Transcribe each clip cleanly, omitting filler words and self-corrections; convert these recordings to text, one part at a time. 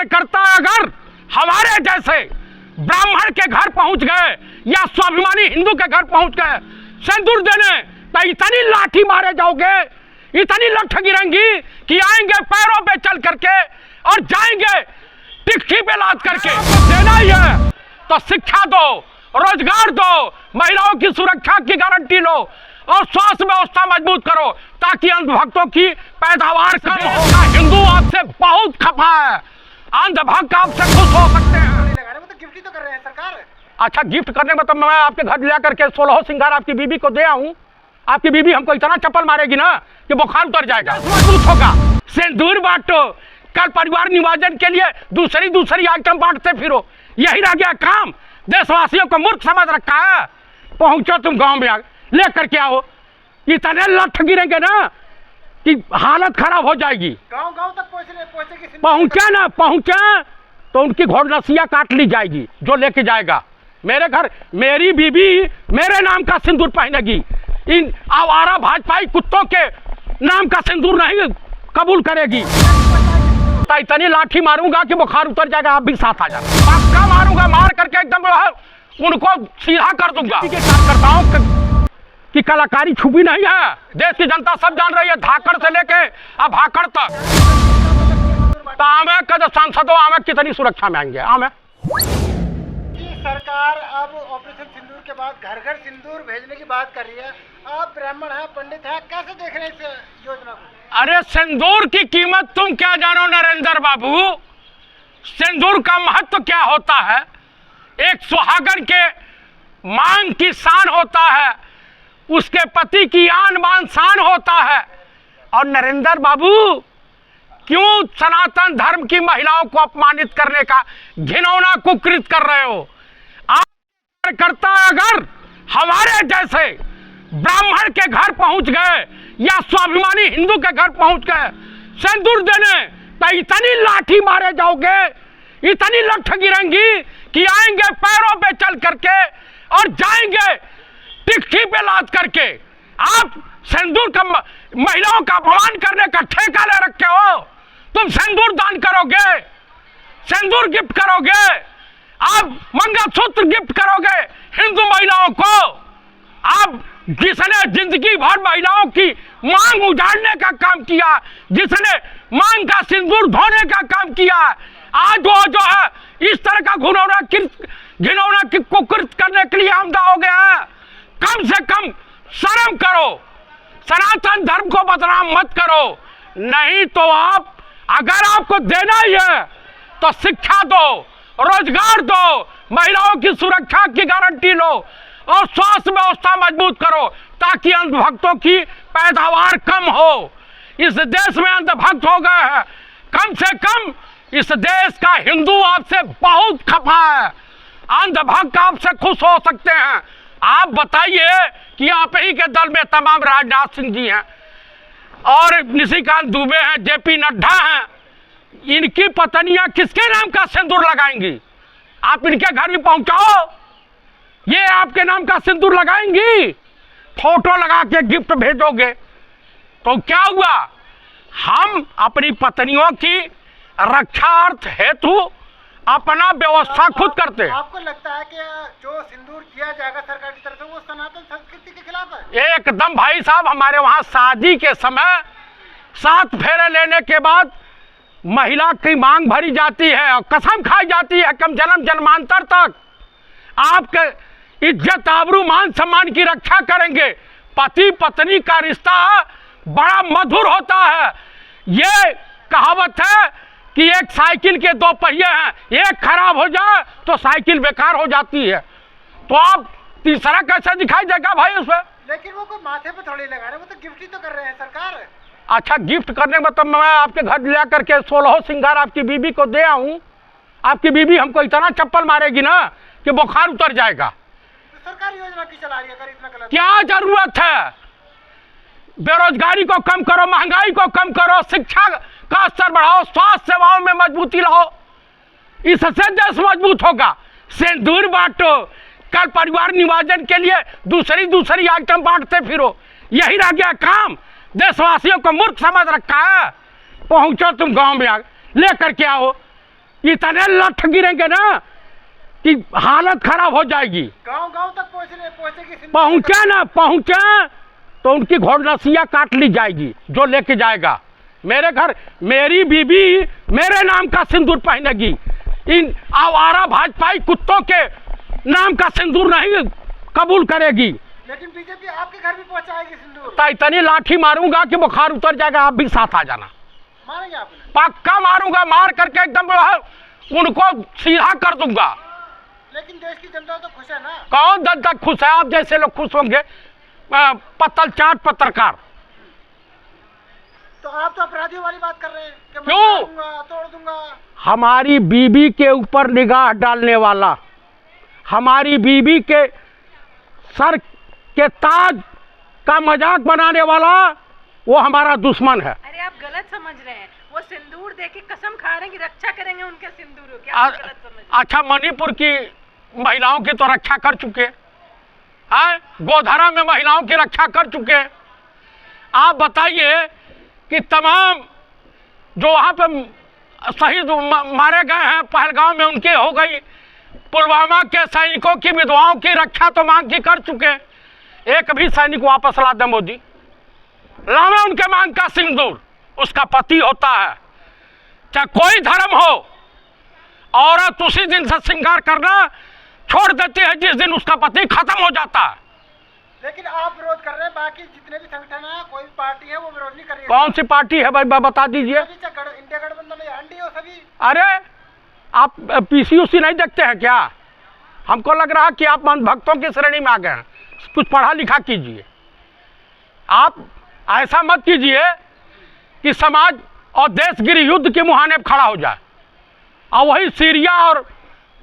कार्यकर्ता अगर हमारे जैसे ब्राह्मण के घर पहुंच गए या स्वाभिमानी हिंदू के घर पहुंच गए सिंदूर देने, तो इतनी लाठी मारे जाओगे, इतनी लठ गिरेंगी कि आएंगे पैरों पे चल करके और जाएंगे टिक्की पे लाद करके। देना ही है तो शिक्षा दो, रोजगार दो, महिलाओं की सुरक्षा की गारंटी लो और स्वास्थ्य व्यवस्था मजबूत करो ताकि अंधभक्तों की पैदावार कम होगा। हिंदू आपसे बहुत खफा है, अंधभक्त आपसे खुश हो सकते हैं। तो गिफ्ट ही तो कर रहे हैं सरकार। अच्छा, गिफ्ट करने में तो मैं आपके घर ले करके 16 सिंगार आपकी बीबी को दे आऊं, आपकी बीबी हमको इतना चप्पल मारेगी ना कि बुखार उतर जाएगा। मजबूत होगा। सिंदूर बांटो, कल परिवार निवाजन के लिए दूसरी आइटम बांटते फिरो, यही रह गया काम। देशवासियों को मूर्ख समझ रखा है। पहुंचो तुम गांव में, ले करके आओ, इतने लठ गिरेंगे ना कि हालत खराब हो जाएगी। गांव तक पहुंचे पहुंचे ना पहुंचे तो उनकी घोड़लसिया काट ली जाएगी जो लेके जाएगा। मेरे घर मेरी बीबी मेरे नाम का सिंदूर पहनेगी, इन आवारा भाजपाई कुत्तों के नाम का सिंदूर नहीं कबूल करेगी। इतनी लाठी मारूंगा कि बुखार उतर जाएगा, आप भी साथ आ जाना। पक्का मारूंगा, मार करके एकदम उनको सीधा कर दूंगा। कार्यकर्ताओं की कलाकारी छुपी नहीं है, देश की जनता सब जान रही है, धाकड़ से लेके अब हाकड़ तक। तो आमे कद सांसदों आमे कितनी सुरक्षा में आएंगे। आमे सरकार अब ऑपरेशन सिंदूर के बाद घर घर सिंदूर भेजने की बात कर रही है। आप ब्राह्मण हैं, पंडित हैं, कैसे देख रहे हैं इस योजना को? अरे सिंदूर की कीमत तुम क्या जानो नरेंद्र बाबू, सिंदूर का महत्व क्या होता है। एक सुहागन के मांग की शान होता है, उसके पति की आन बान शान होता है। और नरेंद्र बाबू क्यों सनातन धर्म की महिलाओं को अपमानित करने का घिनौना कुकृत कर रहे हो। आप कार्यकर्ता अगर हमारे जैसे ब्राह्मण के घर पहुंच गए या स्वाभिमानी हिंदू के घर पहुंच गए सिंदूर देने, तो इतनी लाठी मारे जाओगे, इतनी लठ गिरेंगी कि आएंगे पैरों पे चल करके और जाएंगे टिक्की पे लाद करके। आप सिंदूर का महिलाओं का अपमान करने का ठेका ले रखे हो। तुम सिंदूर दान करोगे, सिंदूर गिफ्ट करोगे, आप मंगलसूत्र गिफ्ट करोगे हिंदू महिलाओं को। आप जिसने जिंदगी भर महिलाओं की मांग उजाड़ने का काम किया, जिसने मांग का सिंदूर धोने का काम किया, आज वो जो है इस तरह का घिनौना कुकृत करने के लिए आमदा हो गया है। कम से कम शर्म करो, सनातन धर्म को बदनाम मत करो। नहीं तो आप अगर आपको देना ही है तो शिक्षा दो, रोजगार दो, महिलाओं की सुरक्षा की गारंटी लो और स्वास्थ्य व्यवस्था मजबूत करो ताकि अंधभक्तों की पैदावार कम हो। इस देश में अंधभक्त हो गए हैं। कम से कम इस देश का हिंदू आपसे बहुत खफा है, अंधभक्त आपसे खुश हो सकते हैं। आप बताइए कि आप ही के दल में तमाम राजनाथ सिंह जी हैं और निशिकांत दुबे हैं, जेपी नड्डा हैं, इनकी पत्नियां किसके नाम का सिंदूर लगाएंगी? आप इनके घर भी पहुंचाओ, ये आपके नाम का सिंदूर लगाएंगी? फोटो लगा के गिफ्ट भेजोगे तो क्या हुआ? हम अपनी पत्नियों की रक्षार्थ हेतु अपना व्यवस्था खुद करते हैं। आपको लगता है कि जो सिंदूर दिया जाएगा सरकार की तरफ से वो सनातन संस्कृति के खिलाफ है? एकदम भाई साहब, हमारे वहां शादी के समय 7 फेरे लेने के बाद महिला की मांग भरी जाती है और कसम खाई जाती है कम जन्म जन्मांतर तक आपके इज्जत आबरू मान सम्मान की रक्षा करेंगे। पति पत्नी का रिश्ता बड़ा मधुर होता है। ये कहावत है कि एक साइकिल के 2 पहिए हैं, एक खराब हो जाए तो साइकिल बेकार हो जाती है। तो आप तीसरा कैसे दिखाई देगा भाई उसमें? लेकिन वो कोई माथे पे थोड़ी लगा रहे, वो तो गिफ्ट ही तो कर रहे हैं सरकार। अच्छा, गिफ्ट करने में तो मैं आपके घर ले करके 16 सिंगार आपकी बीबी को दे आऊं, आपकी बीबी हमको इतना चप्पल मारेगी ना कि बुखार उतर जाएगा। तो सरकार योजना की चला रही है, अगर इतना गलत क्या जरूरत है? बेरोजगारी को कम करो, महंगाई को कम करो, शिक्षा का स्तर बढ़ाओ, स्वास्थ्य सेवाओं में मजबूती लाओ, इससे देश मजबूत होगा। सिंदूर बांटो, कल परिवार निवाजन के लिए दूसरी आइटम बांटते फिरो, यही रह गया काम। देशवासियों को मूर्ख समझ रखा है। पहुंचो तुम गांव में, ले करके आओ, इतने लठ गिरेंगे ना कि हालत खराब हो जाएगी। गांव-गांव तक पहुंचेगी सिंदूर। पहुंचे ना पहुंचे तो उनकी घोड़नसिया काट ली जाएगी जो लेके जाएगा। मेरे घर मेरी बीबी मेरे नाम का सिंदूर पहनेगी, इन आवारा भाजपाई कुत्तों के नाम का सिंदूर नहीं कबूल करेगी। लेकिन बीजेपी आपके घर भी पहुंचाएगी सिंदूर। तो इतनी लाठी मारूंगा कि बुखार उतर जाएगा, आप भी साथ आ जाना। मारेंगे आपने? पक्का मारूंगा, मार करके एकदम उनको सीधा कर दूंगा। लेकिन देश की जनता तो खुश है ना? कौन जनता खुश है? आप जैसे लोग खुश होंगे, पत्तल चाट पत्रकार। तो आप तो अपराधियों वाली बात कर रहे हैं कि मैं क्यों? मारूंगा, तोड़ दूंगा। हमारी बीबी के ऊपर निगाह डालने वाला, हमारी बीबी के सर के ताज का मजाक बनाने वाला, वो हमारा दुश्मन है। अरे आप गलत समझ रहे हैं, वो सिंदूर देके कसम खा रहे हैं कि रक्षा करेंगे उनके सिंदूरों की। आप गलत समझ रहे हैं। अच्छा, मणिपुर की महिलाओं की तो रक्षा कर चुके हैं, गोधरा में महिलाओं की रक्षा कर चुके हैं। आप बताइए कि तमाम जो वहाँ पे शहीद मारे गए हैं पहलगाम में, उनकी हो गई। पुलवामा के सैनिकों की विधवाओं की रक्षा तो मांग की कर चुके हैं। एक भी सैनिक वापस ला दे मोदी, लावे उनके मांग का सिंदूर। उसका पति होता है, चाहे कोई धर्म हो, औरत उसी दिन से श्रृंगार करना छोड़ देती है जिस दिन उसका पति खत्म हो जाता है। लेकिन आप विरोध कर रहे हैं, बाकी जितने भी संगठन है, कोई भी पार्टी है, वो विरोध नहीं कर रही है। कौन सी पार्टी है भाई, बता दीजिए। इंडिया गठबंधन में एनडीए सभी। अरे आप पीसीयूसी नहीं देखते हैं क्या? हमको लग रहा है कि आप भक्तों की श्रेणी में आ गए हैं। कुछ पढ़ा लिखा कीजिए। आप ऐसा मत कीजिए कि समाज और देश गिरी युद्ध के मुहाने पर खड़ा हो जाए, और वही सीरिया और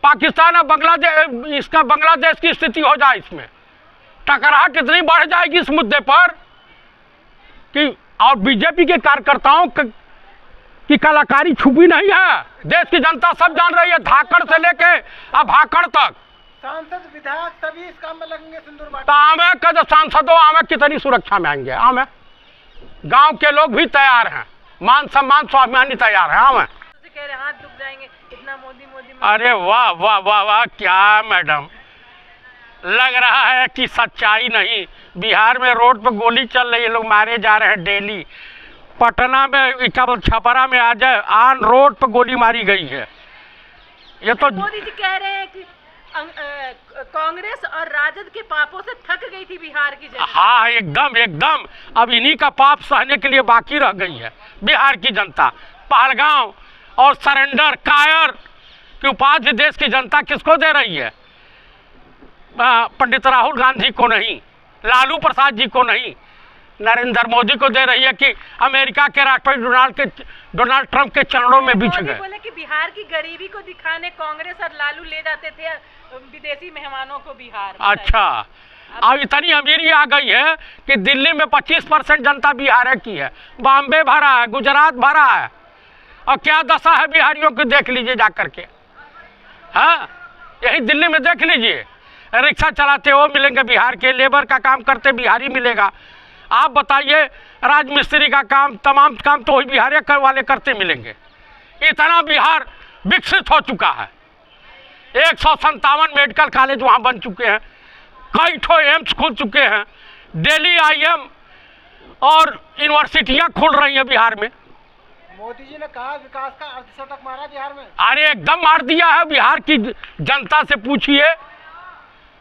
पाकिस्तान और बांग्लादेश, इसका बांग्लादेश की स्थिति हो जाए। इसमें टकराहट इतनी बढ़ जाएगी इस मुद्दे पर कि, और बीजेपी के कार्यकर्ताओं की कलाकारी छुपी नहीं है। देश की जनता सब जान रही है, धाकड़ से लेके अब भाकड़ तक। सांसद विधायक सभी इस काम में लगेंगे सिंदूर बांटने। तो आमे का जो सांसदों आमे कितनी सुरक्षा में आएंगे? आमे गांव के लोग भी तैयार हैं, मान सम्मान स्वाभिमानी तैयार है। आमे कह रहे हाथ दुख जाएंगे, इतना मोदी मोदी। अरे वाह वाह वाह वाह, क्या मैडम, लग रहा है कि सच्चाई नहीं। बिहार में रोड पर गोली चल रही है, लोग मारे जा रहे हैं डेली। पटना में छपरा में आज ऑन रोड पर गोली मारी गई है। ये तो मोदी जी कह रहे हैं कि कांग्रेस और राजद के पापों से थक गई थी बिहार की जनता। हाँ, एकदम एकदम। अब इन्हीं का पाप सहने के लिए बाकी रह गई है बिहार की जनता। पहलगाम और सरेंडर कायर की उपाधि देश की जनता किसको दे रही है? पंडित राहुल गांधी को नहीं, लालू प्रसाद जी को नहीं, नरेंद्र मोदी को दे रही है कि अमेरिका के राष्ट्रपति डोनाल्ड ट्रंप के चरणों में बिछ गए। बोले कि बिहार की गरीबी को दिखाने कांग्रेस और लालू ले जाते थे विदेशी मेहमानों को बिहार। अच्छा, अब इतनी अमीरी आ गई है कि दिल्ली में 25% जनता बिहार की है, बॉम्बे भरा है, गुजरात भरा है। और क्या दशा है बिहारियों की देख लीजिए जा करके। हाँ, यही दिल्ली में देख लीजिए, रिक्शा चलाते वो मिलेंगे बिहार के, लेबर का काम करते बिहारी मिलेगा। आप बताइए, राजमिस्त्री का काम, तमाम काम तो वही बिहार वाले करते मिलेंगे। इतना बिहार विकसित हो चुका है। 157 मेडिकल कॉलेज वहाँ बन चुके हैं, कई ठो एम्स खुल चुके हैं, दिल्ली IIM और यूनिवर्सिटियाँ खुल रही हैं बिहार में। मोदी जी ने कहा विकास का अर्धशतक मारा बिहार में। अरे एकदम मार दिया है। बिहार की जनता से पूछिए,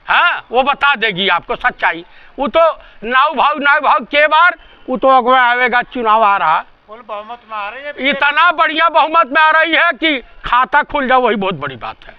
हाँ, वो बता देगी आपको सच्चाई। वो तो नाव भाव के बार वो तो अगवा आवेगा, चुनाव आ रहा, फुल बहुमत में आ रही है। इतना बढ़िया बहुमत में आ रही है कि खाता खुल जाए, वही बहुत बड़ी बात है।